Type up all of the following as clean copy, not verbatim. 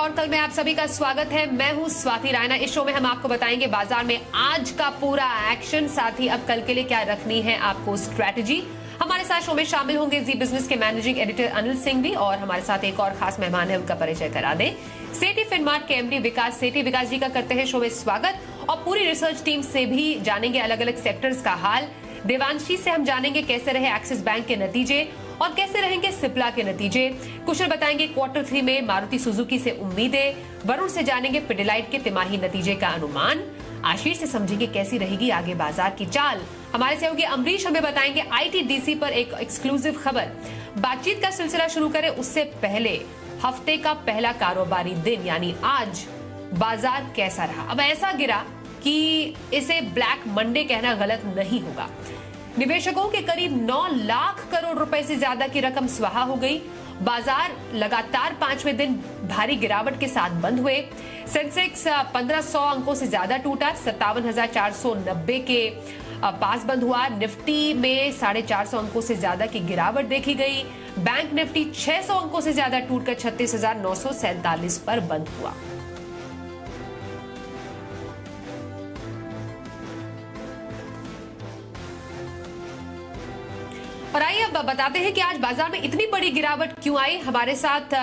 और कल में आप सभी का स्वागत है। मैं हूं स्वाति रायना। इस शो में हम आपको बताएंगे बाजार में आज का पूरा एक्शन, साथ ही अब कल के लिए क्या रखनी है आपको स्ट्रैटेजी। हमारे साथ शो में शामिल होंगे जी बिजनेस के मैनेजिंग एडिटर अनिल सिंह भी, और हमारे साथ एक और खास मेहमान है, उनका परिचय करा दें। सेठी फिनमार्ट के एमडी विकास सेठी। विकास जी का करते हैं शो में स्वागत, और पूरी रिसर्च टीम से भी जानेंगे अलग अलग सेक्टर्स का हाल। देवांशी से हम जानेंगे कैसे रहे एक्सिस बैंक के नतीजे और कैसे रहेंगे सिप्ला के नतीजे। कुशल बताएंगे क्वार्टर 3 में मारुति सुजुकी से उम्मीदें। वरुण से जानेंगे पिडिलाइट के तिमाही नतीजे का अनुमान। आशीष से समझेंगे कैसी रहेगी आगे बाजार की चाल। हमारे सहयोगी अमरीश हमें बताएंगे आईटीडीसी पर एक एक्सक्लूसिव खबर। बातचीत का सिलसिला शुरू करें उससे पहले हफ्ते का पहला कारोबारी दिन यानी आज बाजार कैसा रहा। अब ऐसा गिरा कि इसे ब्लैक मंडे कहना गलत नहीं होगा। निवेशकों के करीब 9 लाख करोड़ रुपए से ज्यादा की रकम स्वाहा हो गई। बाजार लगातार 5वें दिन भारी गिरावट के साथ बंद हुए। सेंसेक्स 1500 अंकों से ज्यादा टूटा, 57,490 के पास बंद हुआ। निफ्टी में 450 अंकों से ज्यादा की गिरावट देखी गई। बैंक निफ्टी 600 अंकों से ज्यादा टूटकर 36,947 पर बंद हुआ। और आइए अब बताते हैं कि आज बाजार में इतनी बड़ी गिरावट क्यों आई। हमारे साथ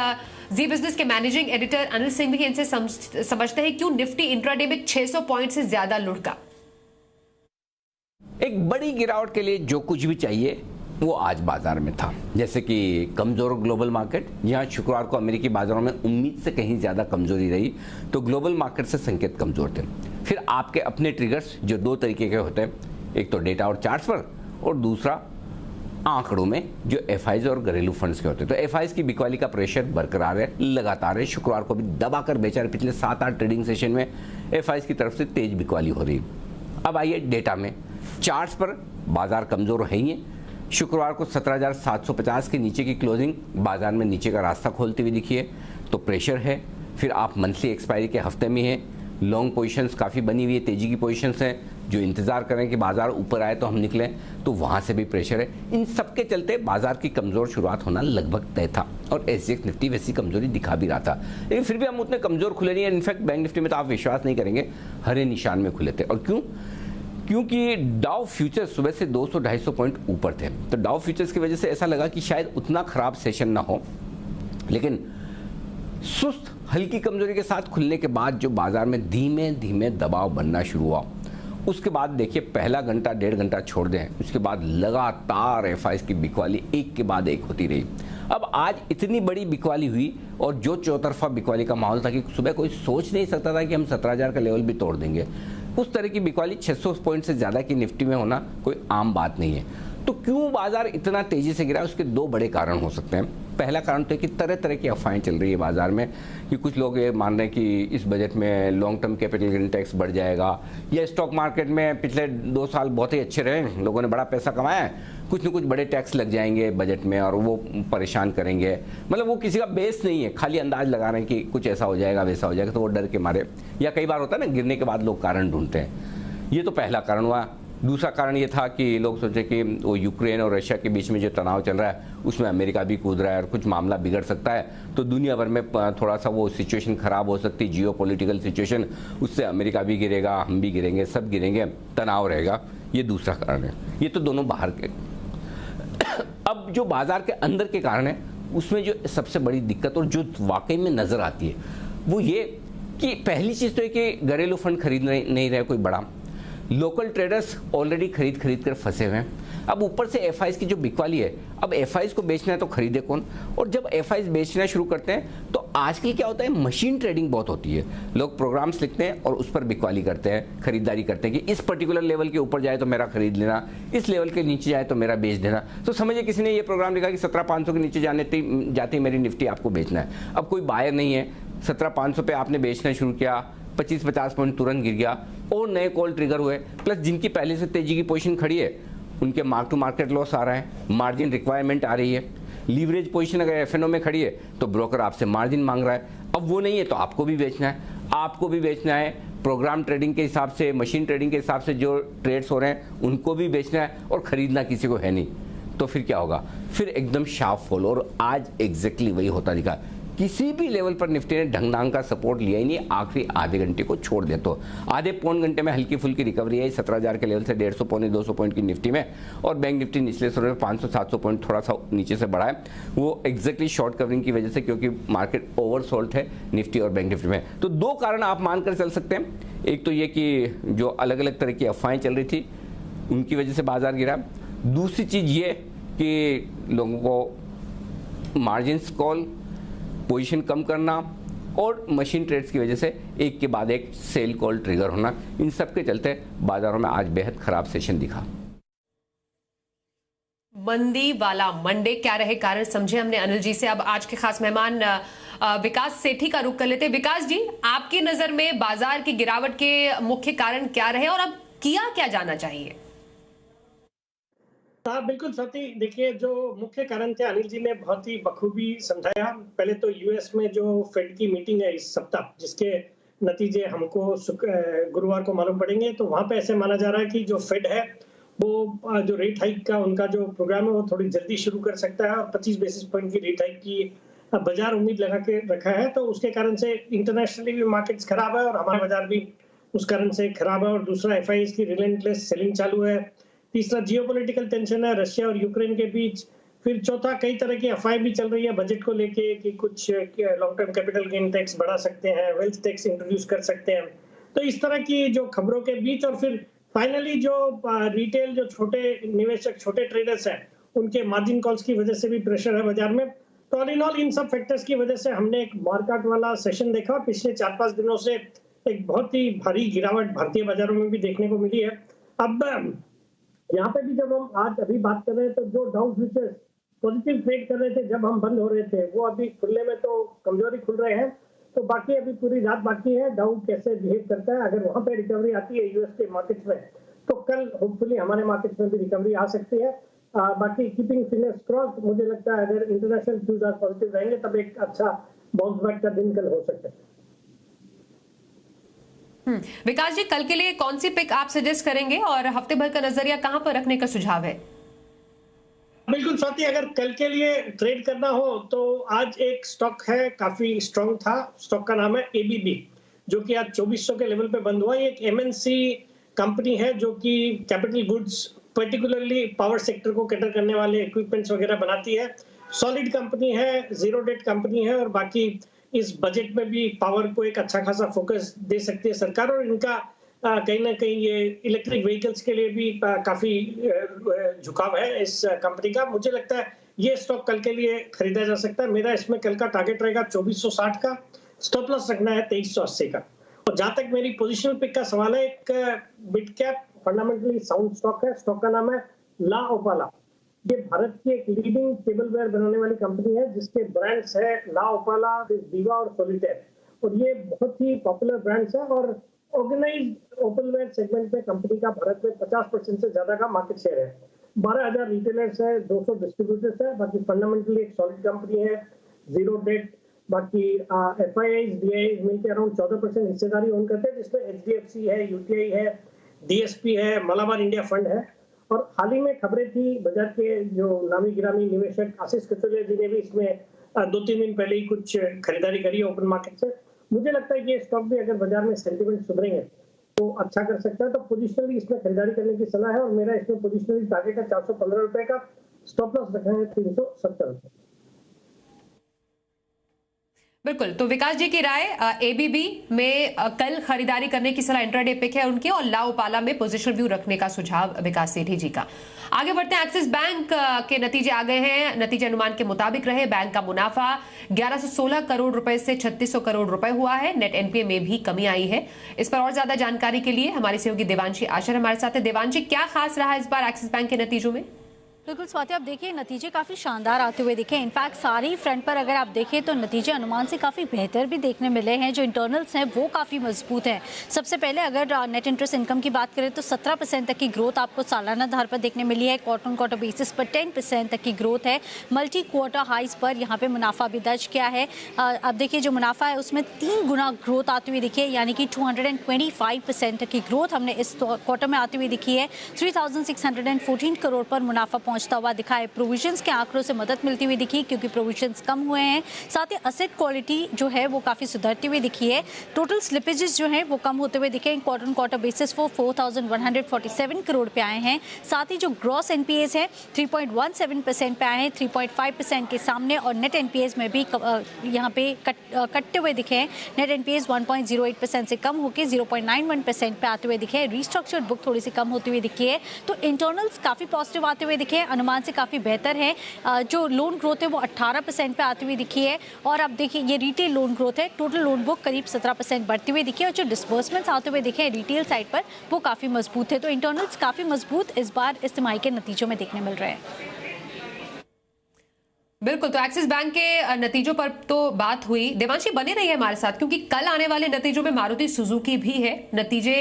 जी बिजनेस के मैनेजिंग एडिटर अनिल सिंह भी, इनसे समझते हैं क्यों निफ्टी इंट्राडे में 600 पॉइंट से ज्यादा लुढ़का। एक बड़ी गिरावट के लिए जो कुछ भी चाहिए वो आज बाजार में था, जैसे कि कमजोर ग्लोबल मार्केट। जहां शुक्रवार को अमेरिकी बाजारों में उम्मीद से कहीं ज्यादा कमजोरी रही, तो ग्लोबल मार्केट से संकेत कमजोर थे। फिर आपके अपने ट्रिगर्स जो 2 तरीके के होते हैं, एक तो डेटा और चार्ट्स पर, और दूसरा आंकड़ों में जो एफआईज और घरेलू फंड्स के होते हैं। तो एफआईज की बिकवाली का प्रेशर बरकरार है, लगातार है। शुक्रवार को भी दबाकर बेचा है। पिछले 7-8 ट्रेडिंग सेशन में एफआईज की तरफ से तेज बिकवाली हो रही है। अब आइए डेटा में। चार्ट्स पर बाजार कमजोर है ही है। शुक्रवार को 17,750 के नीचे की क्लोजिंग बाजार में नीचे का रास्ता खोलती हुई दिखी है, तो प्रेशर है। फिर आप मंथली एक्सपायरी के हफ्ते में हैं। लॉन्ग पोजीशंस काफ़ी बनी हुई है, तेजी की पोजीशंस हैं, जो इंतजार करें कि बाजार ऊपर आए तो हम निकलें, तो वहां से भी प्रेशर है। इन सब के चलते बाजार की कमजोर शुरुआत होना लगभग तय था, और एसजीएक्स निफ्टी वैसी कमजोरी दिखा भी रहा था। लेकिन फिर भी हम उतने कमजोर खुले नहीं है। इनफैक्ट बैंक निफ्टी में तो आप विश्वास नहीं करेंगे, हरे निशान में खुले थे। और क्यों? क्योंकि डाउ फ्यूचर्स सुबह से 200-250 पॉइंट ऊपर थे। तो डाउ फ्यूचर्स की वजह से ऐसा लगा कि शायद उतना खराब सेशन ना हो, लेकिन सुस्त हल्की कमजोरी के साथ खुलने के बाद जो बाजार में धीमे धीमे दबाव बनना शुरू हुआ, उसके बाद देखिए पहला घंटा 1.5 घंटा छोड़ दें, उसके बाद लगातार एफआईज की बिकवाली एक के बाद एक होती रही। अब आज इतनी बड़ी बिकवाली हुई, और जो चौतरफा बिकवाली का माहौल था कि सुबह कोई सोच नहीं सकता था कि हम 17,000 का लेवल भी तोड़ देंगे। उस तरह की बिकवाली 600 पॉइंट से ज़्यादा की निफ्टी में होना कोई आम बात नहीं है। तो क्यों बाजार इतना तेजी से गिरा, उसके 2 बड़े कारण हो सकते हैं। पहला कारण तो है कि तरह तरह की अफवाहें चल रही है बाजार में, कि कुछ लोग ये मान रहे हैं कि इस बजट में long term capital gain tax बढ़ जाएगा, या स्टॉक मार्केट में पिछले 2 साल बहुत ही अच्छे रहे, लोगों ने बड़ा पैसा कमाया है, कुछ न कुछ बड़े टैक्स लग जाएंगे बजट में और वो परेशान करेंगे। मतलब वो किसी का बेस नहीं है, खाली अंदाज लगा रहे हैं कि कुछ ऐसा हो जाएगा वैसा हो जाएगा, तो वो डर के मारे, या कई बार होता है ना गिरने के बाद लोग कारण ढूंढते हैं। ये तो पहला कारण हुआ। दूसरा कारण ये था कि लोग सोचे कि वो यूक्रेन और रशिया के बीच में जो तनाव चल रहा है उसमें अमेरिका भी कूद रहा है और कुछ मामला बिगड़ सकता है, तो दुनिया भर में थोड़ा सा वो सिचुएशन खराब हो सकती है, जियो पॉलिटिकल सिचुएशन, उससे अमेरिका भी गिरेगा, हम भी गिरेंगे, सब गिरेंगे, तनाव रहेगा। ये दूसरा कारण है। ये तो दोनों बाहर के। अब जो बाजार के अंदर के कारण है, उसमें जो सबसे बड़ी दिक्कत और जो वाकई में नजर आती है वो ये कि पहली चीज तो है कि घरेलू फंड खरीद नहीं रहे कोई बड़ा, लोकल ट्रेडर्स ऑलरेडी खरीद कर फंसे हुए हैं। अब ऊपर से एफआईज की जो बिकवाली है, अब एफआईज को बेचना है तो खरीदे कौन? और जब एफआईज बेचना शुरू करते हैं तो आजकल क्या होता है, मशीन ट्रेडिंग बहुत होती है। लोग प्रोग्राम्स लिखते हैं और उस पर बिकवाली करते हैं, खरीदारी करते हैं कि इस पर्टिकुलर लेवल के ऊपर जाए तो मेरा खरीद लेना, इस लेवल के नीचे जाए तो मेरा बेच देना। तो समझिए किसी ने ये प्रोग्राम लिखा कि 17,500 के नीचे जाती मेरी निफ्टी आपको बेचना है। अब कोई बायर नहीं है, 17,500 पे आपने बेचना शुरू किया, 25-50 पॉइंट तुरंत गिर गया, और नए कॉल ट्रिगर हुए, प्लस जिनकी पहले से तेजी की पोजीशन खड़ी है उनके मार्क टू मार्केट लॉस आ रहा है, मार्जिन रिक्वायरमेंट आ रही है। लीवरेज पोजीशन अगर एफएनओ में खड़ी है तो ब्रोकर आपसे मार्जिन मांग रहा है। अब वो नहीं है तो आपको भी बेचना है, आपको भी बेचना है। प्रोग्राम ट्रेडिंग के हिसाब से, मशीन ट्रेडिंग के हिसाब से जो ट्रेड्स हो रहे हैं उनको भी बेचना है, और खरीदना किसी को है नहीं। तो फिर क्या होगा? फिर एकदम शार्प फॉल। और आज एग्जैक्टली वही होता दिखा किसी भी लेवल पर निफ्टी ने ढंग ढंग का सपोर्ट लिया ही नहीं, आखिरी आधे घंटे को छोड़ दे तो आधे पौन घंटे में हल्की फुल्की रिकवरी आई 17,000 के लेवल से 150 पौने 200 पॉइंट की निफ्टी में, और बैंक निफ्टी निचले स्तर में 500-700 पॉइंट थोड़ा सा नीचे से बढ़ा है। वो एग्जैक्टली शॉर्ट कवरिंग की वजह से, क्योंकि मार्केट ओवरसोल्ड है निफ्टी और बैंक निफ्टी में। तो दो कारण आप मानकर चल सकते हैं, एक तो ये कि जो अलग अलग तरह की अफवाहें चल रही थी उनकी वजह से बाजार गिरा, दूसरी चीज ये कि लोगों को मार्जिन्स कॉल, पोजीशन कम करना और मशीन ट्रेड्स की वजह से एक के बाद एक सेल कॉल ट्रिगर होना, इन सब के चलते बाजारों में आज बेहद खराब सेशन दिखा। मंदी वाला मंडे, क्या रहे कारण समझे हमने अनिल जी से। अब आज के खास मेहमान विकास सेठी का रुख कर लेते हैं। विकास जी, आपकी नजर में बाजार की गिरावट के मुख्य कारण क्या रहे और अब किया क्या जाना चाहिए? हाँ बिल्कुल स्वाति, देखिए जो मुख्य कारण थे अनिल जी ने बहुत ही बखूबी समझाया। पहले तो यूएस में जो फेड की मीटिंग है इस सप्ताह, जिसके नतीजे हमको गुरुवार को मालूम पड़ेंगे, तो वहां पे ऐसे माना जा रहा है कि जो फेड है वो जो रेट हाइक का उनका जो प्रोग्राम है वो थोड़ी जल्दी शुरू कर सकता है और 25 बेसिस पॉइंट की रेट हाइक की बाजार उम्मीद लगा के रखा है। तो उसके कारण से इंटरनेशनली भी मार्केट्स खराब है और हमारा बाजार भी उस कारण से खराब है। और दूसरा एफआईआईज की रिलेंटलेस सेलिंग चालू है। तीसरा जियोपॉलिटिकल टेंशन है रशिया और यूक्रेन के बीच। फिर चौथा कई तरह की अफवाहें भी चल रही है बजट को लेके कि कुछ long term capital gain tax बढ़ा सकते हैं, वेल्थ टैक्स इंट्रोड्यूस कर सकते हैं। तो इस तरह की जो खबरों के बीच और फिर फाइनली जो रिटेल जो छोटे निवेशक, छोटे ट्रेडर्स हैं, उनके मार्जिन कॉल्स की वजह से भी प्रेशर है बाजार में। तो ऑल इन ऑल इन सब फैक्टर्स की वजह से हमने एक मार्केट वाला सेशन देखा। पिछले 4-5 दिनों से एक बहुत ही भारी गिरावट भारतीय बाजारों में भी देखने को मिली है। अब यहाँ पे भी जब हम आज अभी बात कर रहे हैं तो जो डाउ फ्यूचर्स पॉजिटिव ट्रेड कर रहे थे जब हम बंद हो रहे थे, वो अभी खुलने में तो कमजोरी खुल रहे हैं। तो बाकी अभी पूरी रात बाकी है, डाउ कैसे बिहेव करता है। अगर वहां पे रिकवरी आती है यूएस के मार्केट्स में तो कल होपफुली हमारे मार्केट्स में भी रिकवरी आ सकती है। बाकी कीपिंग फिंगर्स क्रॉस्ड, मुझे लगता है अगर इंटरनेशनल फ्यूज आज पॉजिटिव रहेंगे तब एक अच्छा बाउंस बैक का दिन कल हो सकता है। विकास जी, कल के लिए कौन सी पिक आप सजेस्ट करेंगे और हफ्ते भर का नजरिया कहां पर रखने का सुझाव है? बिल्कुल स्वाति, अगर कल के लिए ट्रेड करना हो तो आज एक स्टॉक है, काफी स्ट्रॉन्ग था। स्टॉक का नाम है एबीबी, जो कि आज 2400 के लेवल पे बंद हुआ। ये एक एमएनसी कंपनी है जो कि capital goods, particularly power sector को कैटर करने वाले इक्विपमेंट्स वगैरह बनाती है। सॉलिड कंपनी है, जीरो डेट कंपनी है और बाकी इस बजट में भी पावर को एक अच्छा खासा फोकस दे सकती है सरकार। और इनका कहीं ना कहीं ये इलेक्ट्रिक व्हीकल्स के लिए भी काफी झुकाव है इस कंपनी का। मुझे लगता है ये स्टॉक कल के लिए खरीदा जा सकता है। मेरा इसमें कल का टारगेट रहेगा 2460 का, स्टॉप लॉस रखना है 2380 का। और जहां तक मेरी पोजिशनल पिक का सवाल है, एक mid cap fundamentally sound stock है। स्टॉक का नाम है ला ओपाला। ये भारत की एक लीडिंग टेबलवेयर बनाने वाली कंपनी है जिसके ब्रांड्स है ला ओपाला, दीवा और सोलिटेयर। और ये बहुत ही पॉपुलर ब्रांड्स है और ऑर्गेनाइज्ड ओपनवेयर सेगमेंट में कंपनी का भारत में 50% से ज्यादा का मार्केट शेयर है। 12,000 रिटेलर्स है, 200 डिस्ट्रीब्यूटर्स है। बाकी फंडामेंटली एक सॉलिड कंपनी है, जीरो डेट। बाकी एफआईआईज, डीआईआईज मिलकर अराउंड 14% हिस्सेदारी ओन करते हैं, जिसमें एचडीएफसी है, यूटीआई है, डीएसपी है, मलाबार इंडिया फंड है। और हाल ही में खबरें थी बाजार के जो नामी गिरामी निवेशक आशीष कचोलिया जी ने भी इसमें 2-3 दिन पहले ही कुछ खरीदारी करी ओपन मार्केट से। मुझे लगता है कि ये स्टॉक भी अगर बाजार में सेंटिमेंट सुधरेंगे तो अच्छा कर सकता है। तो पोजिशनली इसमें खरीदारी करने की सलाह है और मेरा इसमें पोजिशनली टारगेट है 415 रुपए का, स्टॉप लॉस रखना है 370 रुपए। बिल्कुल, तो विकास जी की राय, एबीबी में कल खरीदारी करने की सलाह इंट्राडे पिक है उनकी, और ला ओपाला में पोजीशन व्यू रखने का सुझाव विकास सेठी जी का। आगे बढ़ते हैं। एक्सिस बैंक के नतीजे आ गए हैं। नतीजे अनुमान के मुताबिक रहे। बैंक का मुनाफा 1116 करोड़ रुपए से 3600 करोड़ रुपए हुआ है। नेट एनपीए में भी कमी आई है। इस पर और ज्यादा जानकारी के लिए हमारी सहयोगी देवांशी आशर हमारे साथ है। देवांशी, क्या खास रहा इस बार एक्सिस बैंक के नतीजों में? बिल्कुल स्वाति, आप देखिए नतीजे काफ़ी शानदार आते हुए दिखे। इनफैक्ट सारी फ्रंट पर अगर आप देखें तो नतीजे अनुमान से काफ़ी बेहतर भी देखने मिले हैं। जो इंटरनल्स हैं वो काफ़ी मजबूत हैं। सबसे पहले अगर नेट इंटरेस्ट इनकम की बात करें तो 17% तक की ग्रोथ आपको सालाना आधार पर देखने मिली है। क्वार्टर ऑन क्वार्टर बेसिस पर 10% तक की ग्रोथ है। मल्टी क्वार्टर हाइज पर यहाँ पे मुनाफा भी दर्ज किया है। अब देखिए जो मुनाफा है उसमें 3 गुना ग्रोथ आती हुई दिखी है, यानी कि 225% तक की ग्रोथ हमने इस क्वार्टर में आती हुई दिखी है। 3614 करोड़ पर मुनाफा पहुंचता हुआ दिखा है। प्रोविजंस के आंकड़ों से मदद मिलती हुई दिखी क्योंकि प्रोविजंस कम हुए हैं, साथ ही असेट क्वालिटी जो है वो काफ़ी सुधरती हुई दिखी है। टोटल स्लिपेजेस जो हैं वो कम होते हुए दिखे, क्वार्टर ऑन क्वार्टर बेसिस वो 4147 करोड़ पे आए हैं। साथ ही जो ग्रॉस एनपीएस है 3.17% पे आए हैं, 3.5% के सामने, और नेट एनपीएस में भी यहाँ पे कटते हुए दिखे हैं। नेट एनपीएस 1.08% से कम होकर 0.91% पे आते हुए दिखे हैं। रिस्ट्रक्चर्ड बुक थोड़ी सी कम होती हुई दिखी है। तो इंटरनल्स काफ़ी पॉजिटिव आते हुए दिखे हैं, अनुमान से काफ़ी बेहतर है। जो लोन ग्रोथ है वो 18% पे आती हुई दिखी है। और अब देखिए ये रिटेल लोन ग्रोथ है, टोटल लोन बुक करीब 17% बढ़ती हुई दिखी है। और जो डिस्बर्समेंट्स आते हुए दिखे हैं रिटेल साइड पर वो काफ़ी मजबूत है। तो इंटरनल्स काफ़ी मजबूत इस बार इस तिमाही के नतीजों में देखने मिल रहे हैं। बिल्कुल, तो एक्सिस बैंक के नतीजों पर तो बात हुई। देवांशी बने रही है हमारे साथ, क्योंकि कल आने वाले नतीजों में मारुति सुजुकी भी है। नतीजे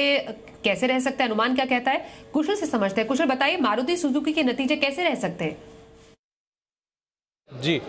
कैसे रह सकते हैं, अनुमान क्या कहता है, कुशल से समझते हैं। कुशल बताइए, मारुति सुजुकी के नतीजे कैसे रह सकते हैं? जी,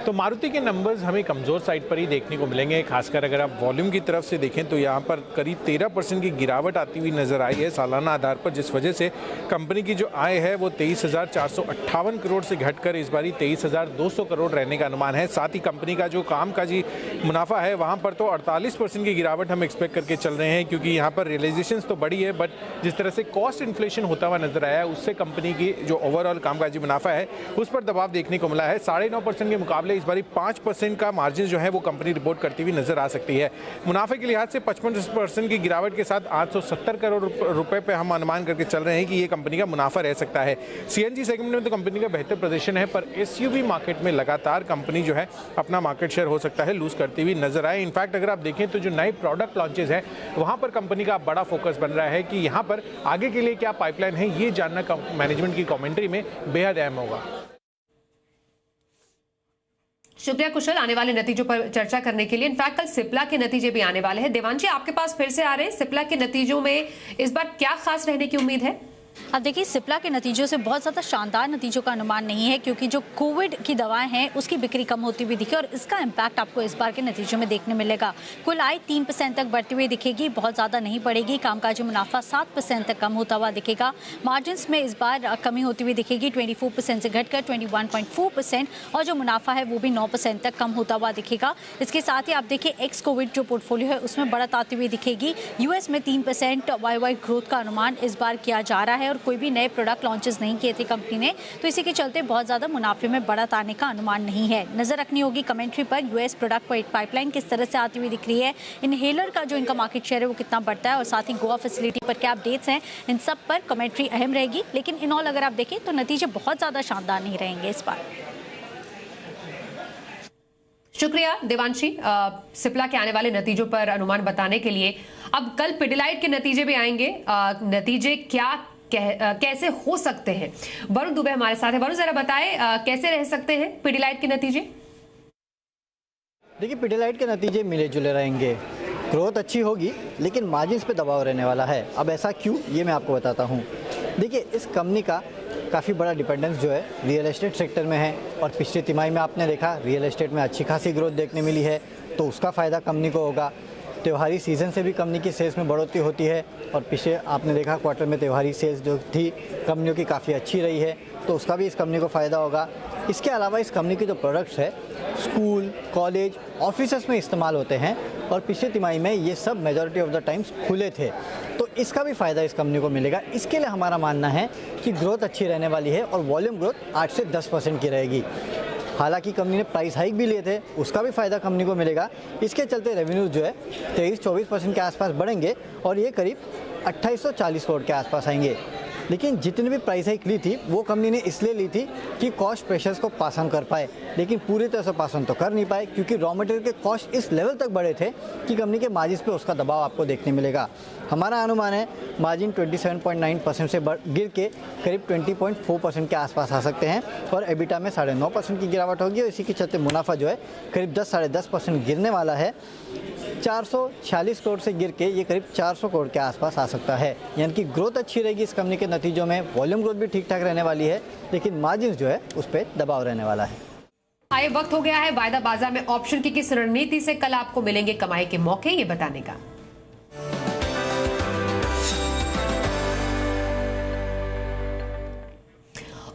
तो मारुति के नंबर्स हमें कमज़ोर साइड पर ही देखने को मिलेंगे। खासकर अगर आप वॉल्यूम की तरफ से देखें तो यहाँ पर करीब 13% की गिरावट आती हुई नजर आई है सालाना आधार पर, जिस वजह से कंपनी की जो आय है वो 23,458 करोड़ से घटकर इस बारी 23,200 करोड़ रहने का अनुमान है। साथ ही कंपनी का जो कामकाजी मुनाफा है वहाँ पर तो 48% की गिरावट हम एक्सपेक्ट करके चल रहे हैं, क्योंकि यहाँ पर रियलाइजेशन तो बढ़ी है, बट जिस तरह से कॉस्ट इन्फ्लेशन होता हुआ नजर आया है उससे कंपनी की जो ओवरऑल कामकाजी मुनाफा है उस पर दबाव देखने को मिला है। 9.5% के मुकाबले इस बारी 5% का मार्जिन जो है वो कंपनी रिपोर्ट करती हुई नजर आ सकती है। मुनाफे के लिहाज से 55% की गिरावट के साथ 870 करोड़ रुपए पे हम अनुमान करके चल रहे हैं कि ये कंपनी का मुनाफा रह सकता है। सीएनजी सेगमेंट में तो कंपनी का बेहतर प्रदर्शन है, पर एसयूवी मार्केट में लगातार कंपनी जो है अपना मार्केट शेयर हो सकता है लूज करती हुई नजर आए। इनफैक्ट अगर आप देखें तो जो नए प्रोडक्ट लॉन्चेस हैं वहां पर कंपनी का बड़ा फोकस बन रहा है कि यहाँ पर आगे के लिए क्या पाइपलाइन है, ये जानना मैनेजमेंट की कमेंट्री में बेहद अहम होगा। शुक्रिया कुशल, आने वाले नतीजों पर चर्चा करने के लिए। इनफैक्ट कल सिप्ला के नतीजे भी आने वाले हैं। देवांशी आपके पास फिर से आ रहे हैं, सिप्ला के नतीजों में इस बार क्या खास रहने की उम्मीद है? अब देखिए सिप्ला के नतीजों से बहुत ज़्यादा शानदार नतीजों का अनुमान नहीं है, क्योंकि जो कोविड की दवाएं हैं उसकी बिक्री कम होती हुई दिखी और इसका इम्पैक्ट आपको इस बार के नतीजों में देखने मिलेगा। कुल आय 3% तक बढ़ती हुई दिखेगी, बहुत ज़्यादा नहीं बढ़ेगी। कामकाजी मुनाफा 7% तक कम होता हुआ दिखेगा। मार्जिन्स में इस बार कमी होती हुई दिखेगी, 24% से घटकर 21.4%, और जो मुनाफा है वो भी 9% तक कम होता हुआ दिखेगा। इसके साथ ही आप देखिए एक्स कोविड जो पोर्टफोलियो है उसमें बढ़त आती हुई दिखेगी। यूएस में 3% वाई ग्रोथ का अनुमान इस बार किया जा रहा है और कोई भी नए प्रोडक्ट लॉन्चेस नहीं किए थे कंपनी ने, तो इसी के चलते बहुत ज़्यादा मुनाफे में बढ़त आने का अनुमान नहीं है। नज़र रखनी होगी कमेंट्री पर, यूएस प्रोडक्ट पाइपलाइन किस तरह से आती हुई दिख रही है, इनहेलर का जो इनका मार्केट शेयर है वो कितना बढ़ता है, और साथ ही गोवा फैसिलिटी पर क्या अपडेट्स हैं, इन सब पर कमेंट्री अहम रहेगी। लेकिन इन ऑल अगर आप देखें तो नतीजे बहुत ज़्यादा शानदार नहीं रहेंगे इस बार। शुक्रिया देवांशी, सिप्ला के आने वाले नतीजों पर अनुमान बताने के लिए। अब कल पिडिलाइट के नतीजे भी आएंगे, नतीजे क्या कैसे हो सकते हैं, वरुण दुबे हमारे साथ है। वरुण जरा बताएं कैसे रह सकते हैं पिडिलाइट के नतीजे? देखिए पिडिलाइट के नतीजे मिले जुले रहेंगे, ग्रोथ अच्छी होगी लेकिन मार्जिन्स पे दबाव रहने वाला है। अब ऐसा क्यों, ये मैं आपको बताता हूँ। देखिए इस कंपनी का काफ़ी बड़ा डिपेंडेंस जो है रियल एस्टेट सेक्टर में है, और पिछले तिमाही में आपने देखा रियल एस्टेट में अच्छी खासी ग्रोथ देखने मिली है, तो उसका फ़ायदा कंपनी को होगा। त्योहारी सीज़न से भी कंपनी की सेल्स में बढ़ोतरी होती है, और पिछले आपने देखा क्वार्टर में त्योहारी सेल्स जो थी कंपनियों की काफ़ी अच्छी रही है, तो उसका भी इस कंपनी को फ़ायदा होगा। इसके अलावा इस कंपनी के जो प्रोडक्ट्स है स्कूल, कॉलेज, ऑफिसेस में इस्तेमाल होते हैं, और पिछले तिमाही में ये सब मेजॉरिटी ऑफ द टाइम्स खुले थे, तो इसका भी फ़ायदा इस कंपनी को मिलेगा। इसके लिए हमारा मानना है कि ग्रोथ अच्छी रहने वाली है और वॉल्यूम ग्रोथ 8 से 10% की रहेगी। हालांकि कंपनी ने प्राइस हाइक भी लिए थे, उसका भी फ़ायदा कंपनी को मिलेगा। इसके चलते रेवेन्यूज़ जो है 23-24% के आसपास बढ़ेंगे और ये करीब 2840 करोड़ के आसपास आएंगे। लेकिन जितनी भी प्राइस हाइक ली थी वो कंपनी ने इसलिए ली थी कि कॉस्ट प्रेशर्स को पास ऑन कर पाए, लेकिन पूरी तरह से पास ऑन तो कर नहीं पाए, क्योंकि रॉ मटेरियल के कॉस्ट इस लेवल तक बढ़े थे कि कंपनी के मार्जिन पे उसका दबाव आपको देखने मिलेगा। हमारा अनुमान है मार्जिन 27.9% से गिर के करीब 20.4% के आसपास आ सकते हैं, और एबिटा में 9.5% की गिरावट होगी, और इसी के चलते मुनाफा जो है करीब 10-10.5% गिरने वाला है। 446 करोड़ से गिर के ये करीब 400 करोड़ के आसपास आ सकता है। यानी कि ग्रोथ अच्छी रहेगी इस कंपनी के नतीजों में, वॉल्यूम ग्रोथ भी ठीक ठाक रहने वाली है, लेकिन मार्जिन जो है उस पर दबाव रहने वाला है। आए वक्त हो गया है वायदा बाजार में ऑप्शन की किस रणनीति से कल आपको मिलेंगे कमाई के मौके, ये बताने का।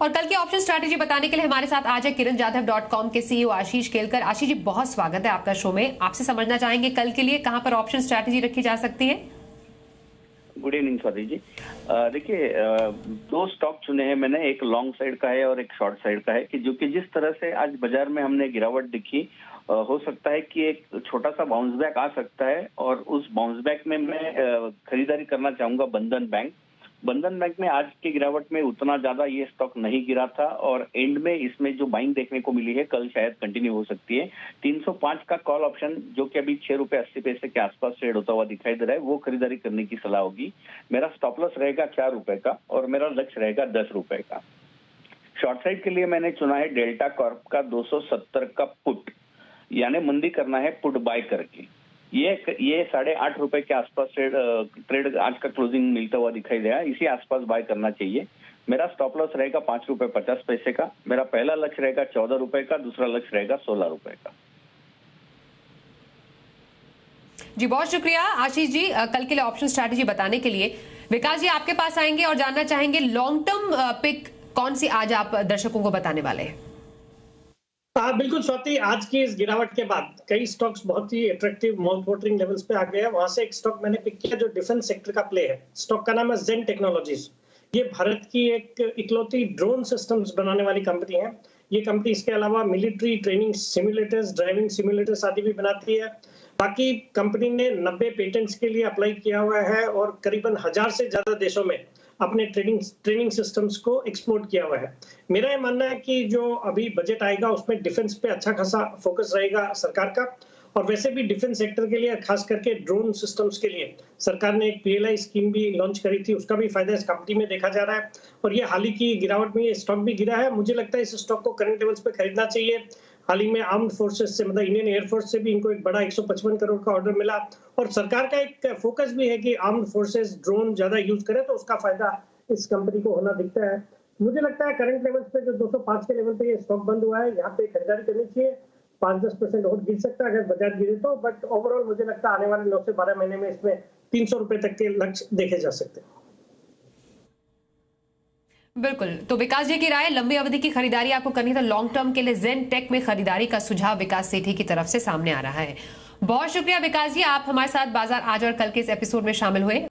और कल की ऑप्शन स्ट्रैटेजी बताने के लिए हमारे साथ आज है kiranjadhav.com के सीईओ आशीष केलकर। आशीष जी, बहुत स्वागत है आपका शो में। आपसे समझना चाहेंगे कल के लिए कहां पर ऑप्शन स्ट्रैटेजी रखी जा सकती है? Good evening Swati ji. देखिए, दो स्टॉक चुने हैं मैंने, एक लॉन्ग साइड का है और एक शॉर्ट साइड का है कि जो कि जिस तरह से आज बाजार में हमने गिरावट दिखी, हो सकता है कि एक छोटा सा बाउंस बैक आ सकता है और उस बाउंस बैक में मैं खरीदारी करना चाहूंगा बंधन बैंक। बंधन बैंक में आज की गिरावट में उतना ज्यादा ये स्टॉक नहीं गिरा था और एंड में इसमें जो बाइंग देखने को मिली है कल शायद कंटिन्यू हो सकती है। 305 का कॉल ऑप्शन जो कि अभी 6 रुपए 80 पैसे के आसपास ट्रेड होता हुआ दिखाई दे रहा है, वो खरीदारी करने की सलाह होगी। मेरा स्टॉप लॉस रहेगा 4 रुपए का और मेरा लक्ष्य रहेगा 10 रुपए का। शॉर्ट साइड के लिए मैंने चुना है डेल्टा कॉर्प का 270 का पुट, यानी मंदी करना है पुट बाय करके। ये 8.5 रुपए के आसपास ट्रेड आज का क्लोजिंग मिलता हुआ दिखाई दे रहा है, इसी आसपास बाय करना चाहिए। मेरा स्टॉप लॉस रहेगा 5 रुपए 50 पैसे का। मेरा पहला लक्ष्य रहेगा 14 रुपए का, दूसरा लक्ष्य रहेगा 16 रुपए का। जी बहुत शुक्रिया आशीष जी कल के लिए ऑप्शन स्ट्रैटेजी बताने के लिए। विकास जी आपके पास आएंगे और जानना चाहेंगे लॉन्ग टर्म पिक कौन सी आज आप दर्शकों को बताने वाले हैं? बिल्कुल स्वाति, आज की इस गिरावट के बाद कई स्टॉक्स बहुत ही अट्रैक्टिव माउथ वाटरिंग लेवल्स पे आ गए हैं। वहां से एक स्टॉक मैंने पिक किया जो डिफेंस सेक्टर का प्ले है। स्टॉक का नाम है जेन टेक्नोलॉजीज। ये भारत की एक इकलौती ड्रोन सिस्टम्स बनाने वाली कंपनी है। ये कंपनी इसके अलावा military training simulators, driving simulators आदि भी बनाती है। बाकी कंपनी ने 90 पेटेंट्स के लिए अप्लाई किया हुआ है और करीबन 1000 से ज्यादा देशों में अपने ट्रेनिंग सिस्टम्स को एक्सपोर्ट किया हुआ है। मेरा ये मानना है कि जो अभी बजट आएगा उसमें डिफेंस पे अच्छा खासा फोकस रहेगा सरकार का। और वैसे भी डिफेंस सेक्टर के लिए, खास करके ड्रोन सिस्टम्स के लिए, सरकार ने एक PLI स्कीम भी लॉन्च करी थी, उसका भी फायदा इस कंपनी में देखा जा रहा है। और ये हाल ही की गिरावट में ये स्टॉक भी गिरा है। मुझे लगता है इस स्टॉक को करंट लेवल्स पे खरीदना चाहिए। हाल ही में आर्म्ड फोर्सेस से, मतलब इंडियन एयरफोर्स से भी इनको एक बड़ा 155 करोड़ का ऑर्डर मिला और सरकार का एक फोकस भी है कि आर्म्ड फोर्सेस ड्रोन ज्यादा यूज करे, तो उसका फायदा इस कंपनी को होना दिखता है। मुझे लगता है करंट लेवल्स पे जो 205 के लेवल पे ये स्टॉक बंद हुआ है, यहाँ पे खरीदारी करनी चाहिए। 5-10% और गिर सकता है अगर बाजार गिरे तो, बट ओवरऑल मुझे लगता है आने वाले 9 से 12 महीने में इसमें 300 रुपए तक के लक्ष्य देखे जा सकते हैं। बिल्कुल, तो विकास जी की राय, लंबी अवधि की खरीदारी आपको करनी है तो लॉन्ग टर्म के लिए जेन टेक में खरीदारी का सुझाव विकास सेठी की तरफ से सामने आ रहा है। बहुत शुक्रिया विकास जी, आप हमारे साथ बाजार आज और कल के इस एपिसोड में शामिल हुए।